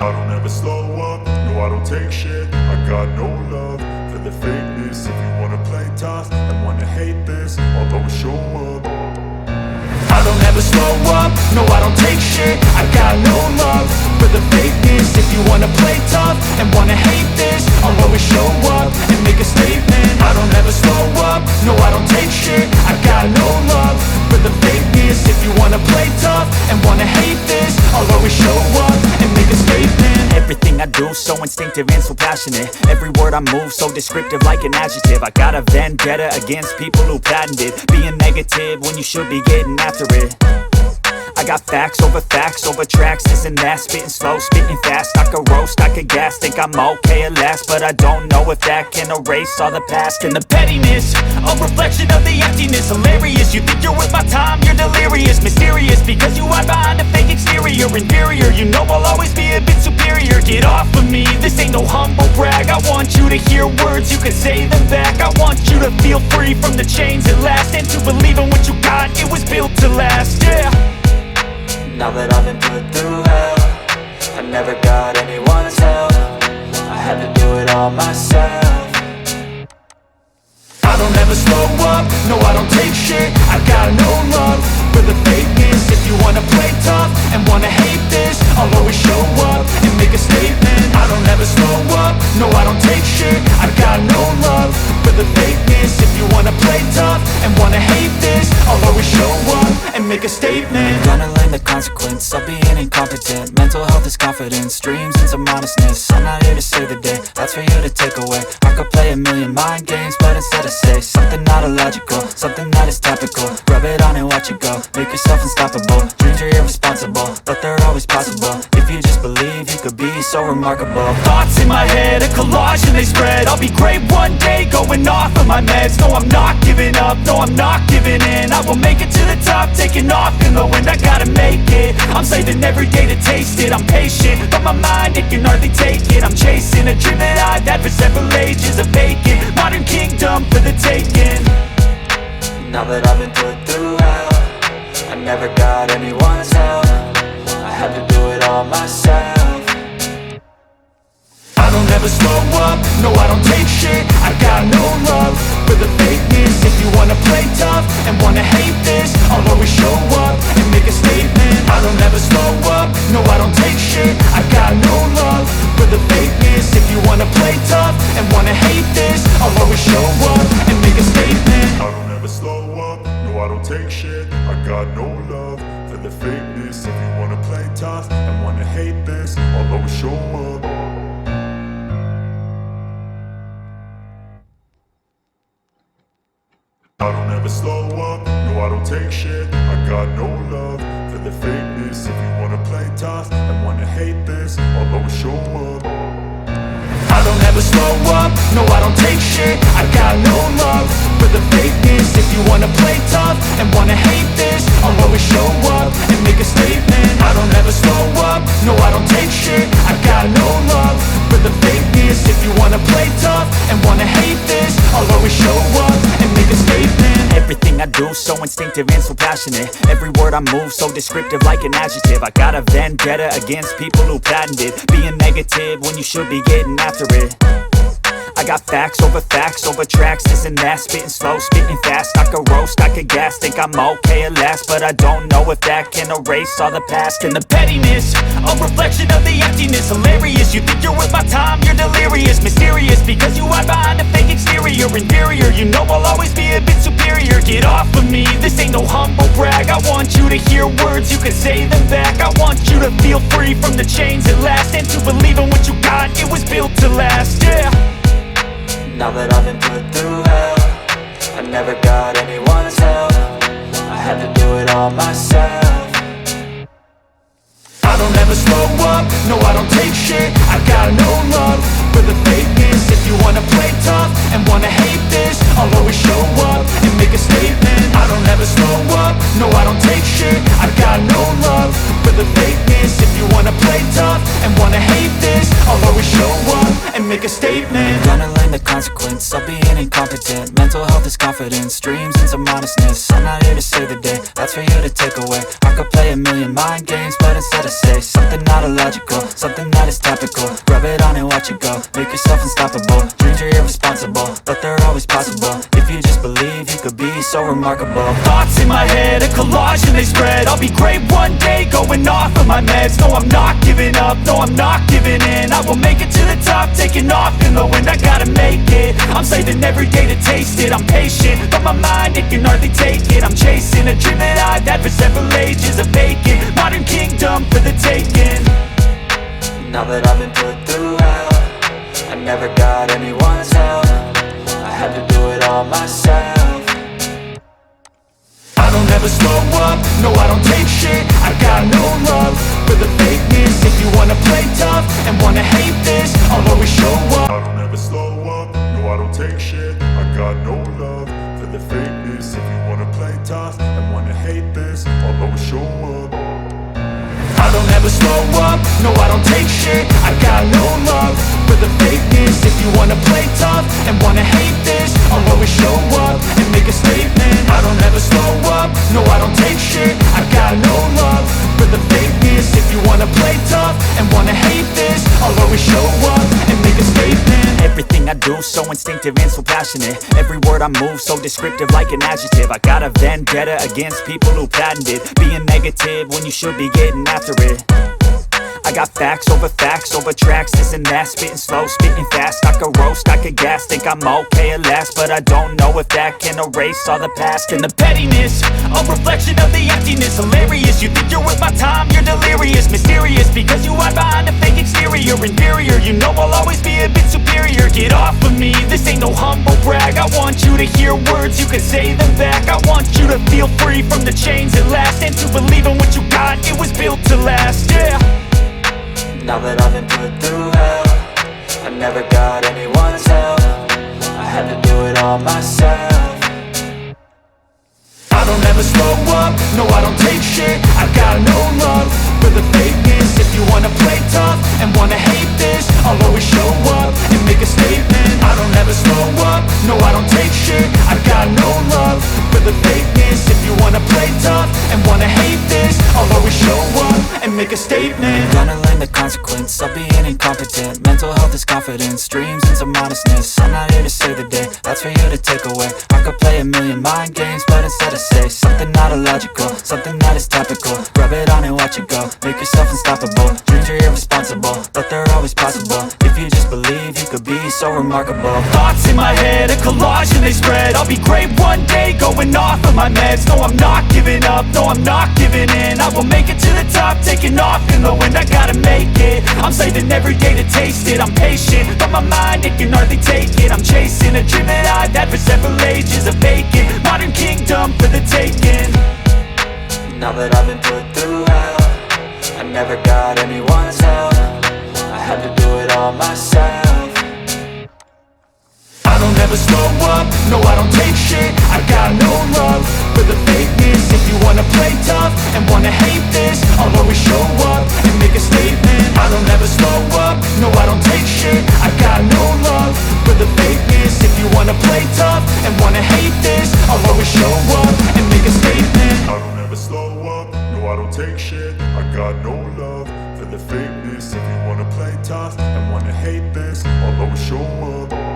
I don't ever slow up, no I don't take shit. I got no love for the fakeness. If you wanna play tough and wanna hate this, I'll always show up. I don't ever slow up, no I don't take shit. I got no love for the fakeness. If you wanna play tough and wanna hate this, I'll always show up and make a statement. I don't ever slow up, no I don't take shit. I got no love for the fakeness. If you wanna play tough and wanna hate this, I'll always show up and make a statement. Everything I do so instinctive and so passionate. Every word I move so descriptive like an adjective. I got a vendetta against people who patented being negative when you should be getting after it. I got facts over tracks, this and that. Spitting slow, spitting fast. I could roast, I could gas. Think I'm okay at last, but I don't know if that can erase all the past. And the pettiness, a reflection of the emptiness. Hilarious, you think you're worth my time, you're delirious. Mysterious, because you hide behind a fake exterior. Inferior, you know I'll always be a bit superior. Get off of me, this ain't no humble brag. I want you to hear words, you can say them back. I want you to feel free from the chains at last, and to believe in what you got, it was built to last, yeah. Now that I've been put through hell, I never got anyone's help. I had to do it all myself. I don't ever slow up, no I don't take shit. I got no love for the fakeness. If you wanna play tough and wanna hate this, I'll always show up and make a statement. I don't ever slow up, no I don't take shit. I got no love for the fakeness. If you wanna play tough and wanna hate this, I'll always show up and make a statement. Gonna learn the consequence of being incompetent. Mental health is confidence, dreams into modestness. I'm not here to save the day, that's for you to take away. I could play a million mind games, but instead I say something not illogical, something that is topical. Rub it on and watch it go, make yourself unstoppable. Dreams are irresponsible, but they're always possible. If you just believe, you could be so remarkable. Thoughts in my head, a collage and they spread. I'll be great one day, going off of my meds. No, I'm not giving up, no, I'm not giving in. I will make it to the top, taking off in the wind. I gotta make it, I'm saving every day to taste it. I'm patient, but my mind, it can hardly take it. I'm chasing a dream that I've had for several ages. A vacant, modern kingdom for the taking. Now that I've been put through hell, I never got anyone's help. I had to do it all myself. I don't ever slow up, no I don't take shit. I got no love for the fakeness. If you wanna play tough and wanna hate this, I'll always show up and make a statement. I don't ever slow up, no I don't take shit. I got no love for the fakeness. If you wanna play tough and wanna hate this, I'll always show up and make a statement. I don't ever slow up, no I don't take shit. I got no love for the fakeness. If you wanna play tough and wanna hate this, I'll always show up. I don't ever slow up, no I don't take shit. I got no love for the fakeness. If you wanna play tough and wanna hate this, I'll always show up. I don't ever slow up, no I don't take shit. I got no love for the fakeness. If you wanna play tough and wanna hate this, I'll always show up and make a statement. I don't ever slow up, no I don't take shit. I got no love for the fakeness. If you wanna play tough and wanna hate this, I'll always show up and make a statement. Everything I do so instinctive and so passionate. Every word I move so descriptive like an adjective. I got a vendetta against people who patented being negative when you should be getting after it. I got facts over tracks, this and that. Spitting slow, spitting fast. I could roast, I could gas. Think I'm okay at last, but I don't know if that can erase all the past. And the pettiness, a reflection of the emptiness. Hilarious, you think you're worth my time, you're delirious. Mysterious, because you hide behind a fake exterior. Inferior, you know I'll always be a bit superior. Get off of me, this ain't no humble brag. I want you to hear words, you can say them back. I want you to feel free from the chains at last, and to believe in what you got, it was built to last, yeah. Now that I've been put through hell, I never got anyone's help. I had to do it all myself. I don't ever slow up, no I don't take shit. I got no love for the fakeness. If you wanna play tough and wanna hate this, I'll always show up and make a statement. I don't ever slow up, no I don't take shit. I got no love for the fakeness. If you wanna play tough and wanna wanna hate this, I'll always show up and make a statement. Gonna learn the consequence of being incompetent. Mental health is confidence, dreams into modestness. I'm not here to save the day, that's for you to take away. I could play a million mind games, but instead I say something not illogical, something that is topical. Rub it on and watch it go, make yourself unstoppable. Dreams are irresponsible, but they're always possible. If you just believe, you could be so remarkable. Thoughts in my head, a collage and they spread. I'll be great one day, going off of my meds. No, I'm not giving up, no, I'm not giving in. I will make it to the top, taking off in the wind. I gotta make it, I'm saving every day to taste it. I'm patient, but my mind, it can hardly take it. I'm chasing a dream that I've had for several ages. A vacant, modern kingdom for the taking. Now that I've been put through hell, I never got anyone's help. I had to do it all myself. I don't ever slow up, no I don't take shit. I got no love for the fakeness. If you wanna play tough and wanna hate this, I'll always show up. I don't ever slow up, no I don't take shit. I got no love for the fakeness. If you wanna play tough and wanna hate this, I'll always show up. I don't ever slow up, no I don't take shit. I got no love for the fakeness. If you wanna play tough and wanna hate this, I'll always show up and make a statement. I don't ever slow up, no I don't take shit. I got no love for the fakeness. If you wanna play tough and wanna hate this, I'll always show up and make a statement. Everything I do so instinctive and so passionate. Every word I move so descriptive like an adjective. I got a vendetta against people who patented being negative when you should be getting after it. I got facts over tracks, this and that. Spitting slow, spitting fast. I could roast, I could gas. Think I'm okay at last, but I don't know if that can erase all the past. And the pettiness, a reflection of the emptiness. Hilarious, you think you're worth my time, you're delirious. Mysterious, because you hide behind a fake exterior. Inferior, you know I'll always be a bit superior. Get off of me, this ain't no humble brag. I want you to hear words, you can say them back. I want you to feel free from the chains at last, and to believe in what you got, it was built to last, yeah. Now that I've been put through hell, I never got anyone's help. I had to do it all myself. I don't ever slow up, no I don't take shit. I got no love for the fakeness. If you wanna play tough and wanna hate this, I'll always show up and make a statement. I don't ever slow up, no I don't take shit. I got no love for the fakeness. If you wanna play tough and wanna hate this, I'll always show up and make a statement. Gonna learn the consequence of being incompetent. Mental health is confidence, dreams into modestness. I'm not here to save the day, that's for you to take away. I could play a million mind games, but instead I say something not illogical, something that is topical. Rub it on and watch it go, make yourself unstoppable. Dreams are irresponsible, but they're always possible. If you just believe, you could be so remarkable. Thoughts in my head, a collage and they spread. I'll be great one day, going off of my meds. No, I'm not giving up, no, I'm not giving in. I will make it to the top, taking off in the wind. I gotta make it, I'm saving every day to taste it. I'm patient, but my mind, it can hardly take it. I'm chasing a dream that I've had for several ages. A vacant, modern kingdom for the taking. Now that I've been put through hell, I never got anyone's help. I had to do it all myself. I don't ever slow up, no I don't take shit. I got no love for the fakeness. If you wanna play tough and wanna hate this, I'll always show up and make a statement. I don't ever slow up, no I don't take shit. I got no love for the fakeness. If you wanna play tough and wanna hate this, I'll always show up and make a statement. I don't ever slow up, no I don't take shit. I got no love for the fakeness. If you wanna play tough and wanna hate this, I'll always show up.